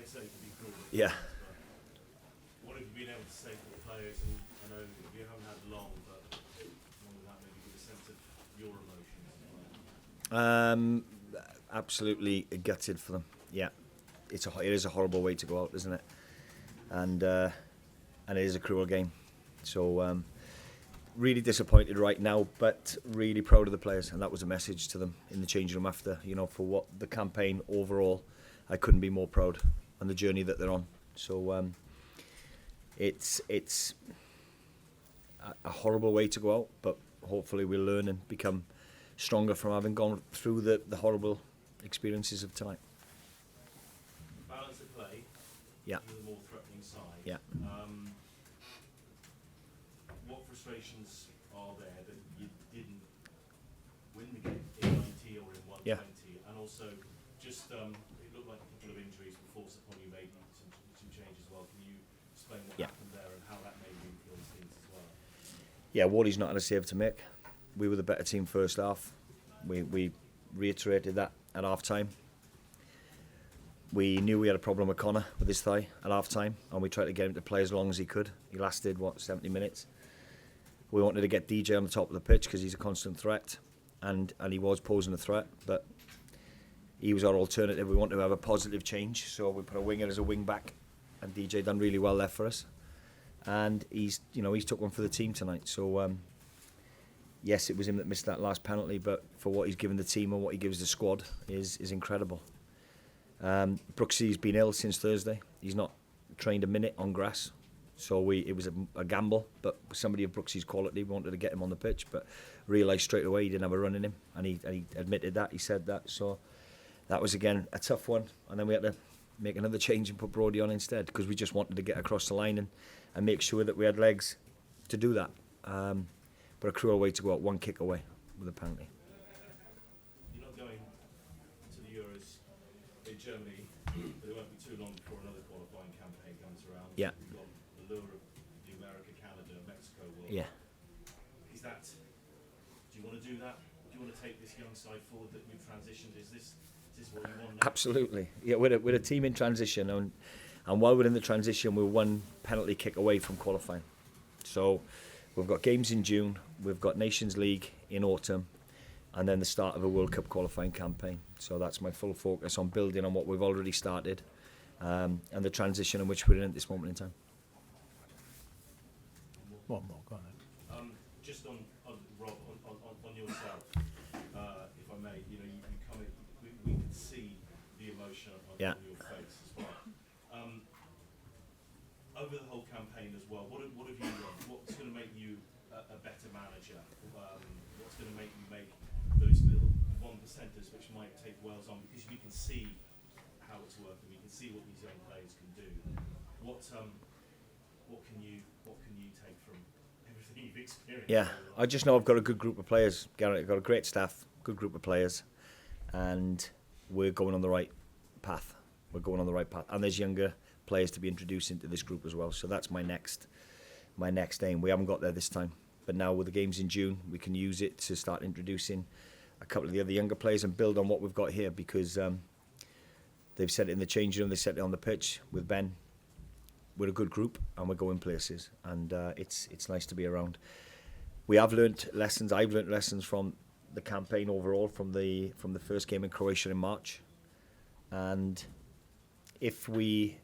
they say to be cruel. Yeah. What have you been able to say to the players? And I know you haven't had long, but along with that, maybe give a sense of your emotions as well. Absolutely gutted for them. Yeah, it is a horrible way to go out, isn't it? And it is a cruel game. So really disappointed right now, but really proud of the players, and that was a message to them in the changing room after. For what the campaign overall, I couldn't be more proud on the journey that they're on. So it's a horrible way to go out, but hopefully we'll learn and become stronger from having gone through the horrible experiences of tonight. Balance of play. Yeah. You're the more threatening side. Yeah. What frustrations are there that you didn't win the game in 90 or in 120? Yeah. And also, just it looked like a couple of injuries were forced upon you, maybe some change as well. Can you explain what happened there and how that maybe influenced things as well? Yeah, Wardy's not had a save to make. We were the better team first half. We reiterated that at half time. We knew we had a problem with Connor with his thigh at half time, and we tried to get him to play as long as he could. He lasted 70 minutes. We wanted to get DJ on the top of the pitch because he's a constant threat, and he was posing a threat, but he was our alternative. We wanted to have a positive change, so we put a winger as a wing back, and DJ done really well there for us. And he's took one for the team tonight. So yes, it was him that missed that last penalty, but for what he's given the team and what he gives the squad is incredible. Brooksy's been ill since Thursday. He's not trained a minute on grass, so it was a gamble, but somebody of Brooksy's quality, we wanted to get him on the pitch, but realised straight away he didn't have a run in him, and he admitted that, he said that, so that was again a tough one. And then we had to make another change and put Brodie on instead, because we just wanted to get across the line and make sure that we had legs to do that. But a cruel way to go out, one kick away with a penalty. You're not going to the Euros in Germany, but it won't be too long before another qualifying campaign comes around. Yeah. You've got the lure of the America, Canada, Mexico World. Yeah. Do you want to do that? Do you want to take this young side forward that you've transitioned? Is this what you want now? Absolutely. Yeah, we're a team in transition, and while we're in the transition, we're one penalty kick away from qualifying. So we've got games in June, we've got Nations League in autumn, and then the start of a World Cup qualifying campaign. So that's my full focus on building on what we've already started, and the transition in which we're in at this moment in time. One more, go on then. Just on Rob, on yourself, if I may, you come in, we can see the emotion on your face as well. Over the whole campaign as well, what have you done? What's going to make you a better manager? What's going to make you make those little 1%ers which might take Wales on? Because we can see how it's working, we can see what these young players can do. What can you take from everything you've experienced? Yeah, I just know I've got a good group of players, Garrett. I've got a great staff, good group of players, and we're going on the right path. And there's younger players to be introduced into this group as well. So that's my next aim. We haven't got there this time, but now with the games in June, we can use it to start introducing a couple of the other younger players and build on what we've got here, because they've said it in the changing room, they said it on the pitch with Ben. We're a good group and we're going places, and it's nice to be around. We have learnt lessons. I've learnt lessons from the campaign overall, from the first game in Croatia in March, and if we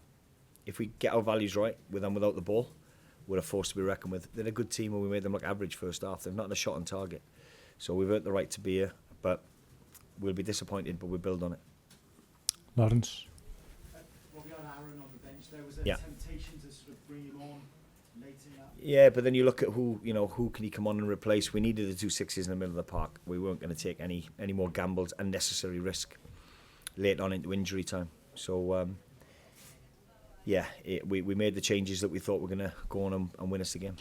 get our values right with and without the ball, we're a force to be reckoned with. They're a good team, and we made them look average first half. They've not had a shot on target, so we've earned the right to be here. But we'll be disappointed, but we'll build on it. Lawrence. Well, we had Aaron on the bench. There was a temptation to sort of bring him on late in that. Yeah, but then you look at who can he come on and replace. We needed the 2 6s in the middle of the park. We weren't going to take any more gambles, unnecessary risk late on into injury time. So we made the changes that we thought were going to go on and win us the game.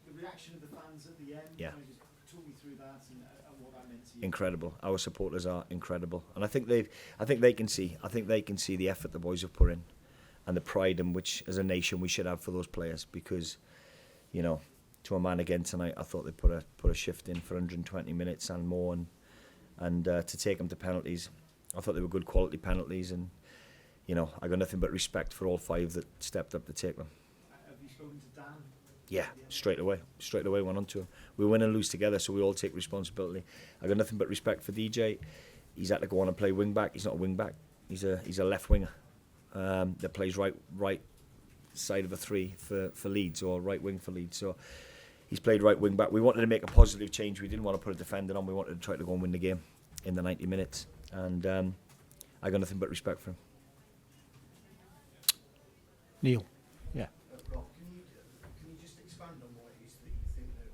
The reaction of the fans at the end. Yeah. Just talk me through that and what that meant to you. Incredible. Our supporters are incredible, and I think they can see the effort the boys have put in, and the pride in which, as a nation, we should have for those players. Because, to a man again tonight, I thought they put a shift in for 120 minutes and more, and to take them to penalties, I thought they were good quality penalties, and you know, I got nothing but respect for all 5 that stepped up to take them. Have you spoken to Dan? Yeah, straight away went on to him. We win and lose together, so we all take responsibility. I got nothing but respect for DJ. He's had to go on and play wing back. He's not a wing back. He's a left winger that plays right side of a 3 for Leeds, or right wing for Leeds. So he's played right wing back. We wanted to make a positive change. We didn't want to put a defender on. We wanted to try to go and win the game in the 90 minutes. And I got nothing but respect for him. Neil. Yeah. Rob, can you just expand on what it is that you think that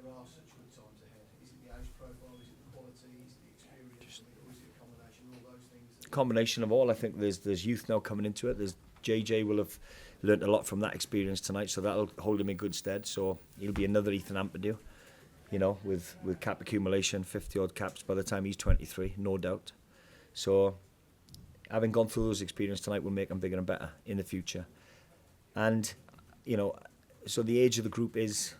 there are such good times ahead? Is it the age profile? Is it the quality? Is it the experience? Or is it a combination of all those things? Combination of all. I think there's youth now coming into it. There's JJ will have learnt a lot from that experience tonight, so that'll hold him in good stead. So he'll be another Ethan Ampadu, you know, with cap accumulation, 50 odd caps by the time he's 23, no doubt. So having gone through those experiences tonight will make them bigger and better in the future. And, you know, so the age of the group is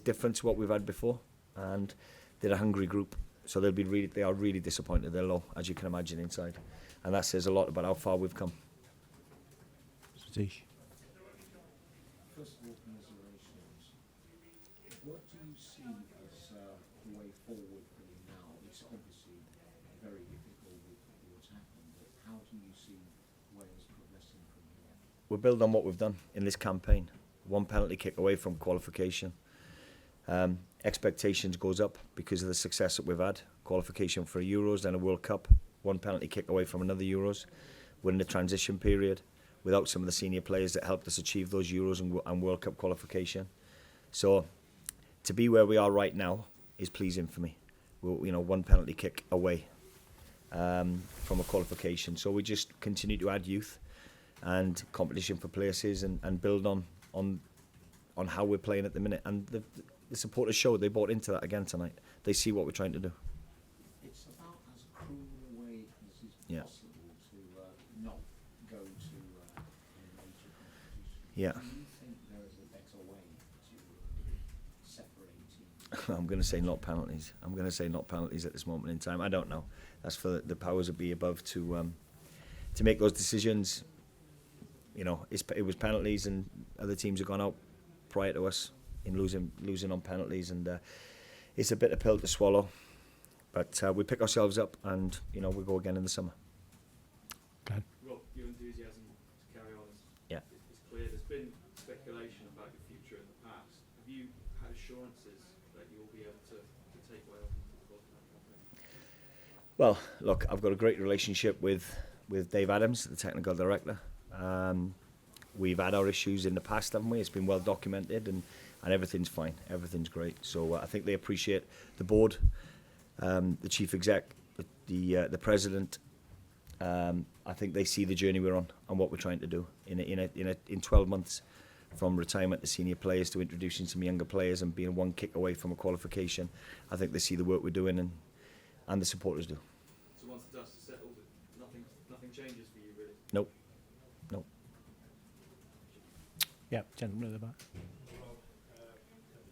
different to what we've had before, and they're a hungry group. So they are really disappointed. They're low, as you can imagine, inside, and that says a lot about how far we've come. Satish. First of all, commiserations. What do you see as the way forward for you now? It's obviously very difficult with what's happened, but how do you see Wales progressing from here? We'll build on what we've done in this campaign. 1 penalty kick away from qualification. Expectations goes up because of the success that we've had. Qualification for a Euros, then a World Cup. 1 penalty kick away from another Euros. We're in the transition period without some of the senior players that helped us achieve those Euros and World Cup qualification. So to be where we are right now is pleasing for me. We're, you know, 1 penalty kick away from a qualification. So we just continue to add youth and competition for places and build on how we're playing at the minute. And the supporters showed they bought into that again tonight. They see what we're trying to do. It's about as cruel a way as is Yeah. possible to not go to a major competition. Yeah. Do you think there is a better way to separate teams? I'm going to say not penalties. I'm going to say not penalties at this moment in time. I don't know. That's for the powers that be above to make those decisions. You know, it was penalties, and other teams have gone out prior to us in losing on penalties, and it's a bitter pill to swallow. But we pick ourselves up, and you know, we go again in the summer. Okay. Rob, your enthusiasm to carry on Yeah. is clear. There's been speculation about your future in the past. Have you had assurances that you will be able to take Wales into the World Cup campaign? Well, look, I've got a great relationship with Dave Adams, the technical director. We've had our issues in the past, haven't we? It's been well documented, and everything's fine. Everything's great. So I think they appreciate the board, the chief exec, the president. I think they see the journey we're on and what we're trying to do in 12 months, from retirement to senior players to introducing some younger players and being 1 kick away from a qualification. I think they see the work we're doing, and the supporters do. So once the dust is settled, nothing changes for you, really? Nope. Yeah, gentleman at the back. Rob,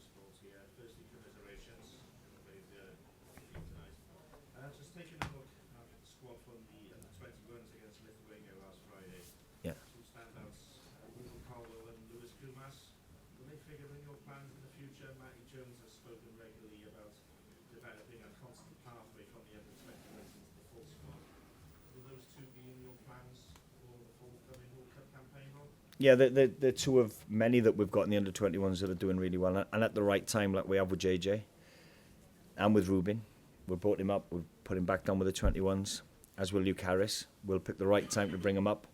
sports here. Firstly, commiserations with the defeat tonight. Just taking a look at the squad from the under-21s against Lithuania last Friday. Yeah. 2 standouts, Ruben Caldwell and Lewis Kumas. Will they figure in your plans in the future? Matty Jones has spoken regularly about developing a constant pathway from the under-21s into the full squad. Will those 2 be in your plans for the forthcoming World Cup campaign, Rob? Yeah, they're 2 of many that we've got in the under-21s that are doing really well, and at the right time, like we have with JJ and with Ruben. We brought him up, we've put him back down with the 21s, as will Luke Harris. We'll pick the right time to bring him up.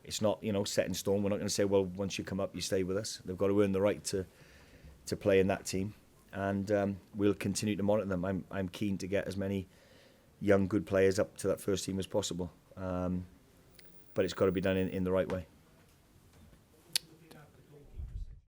It's not, you know, set in stone. We're not going to say, well, once you come up, you stay with us. They've got to earn the right to play in that team, and we'll continue to monitor them. I'm keen to get as many young, good players up to that first team as possible, but it's got to be done in the right way.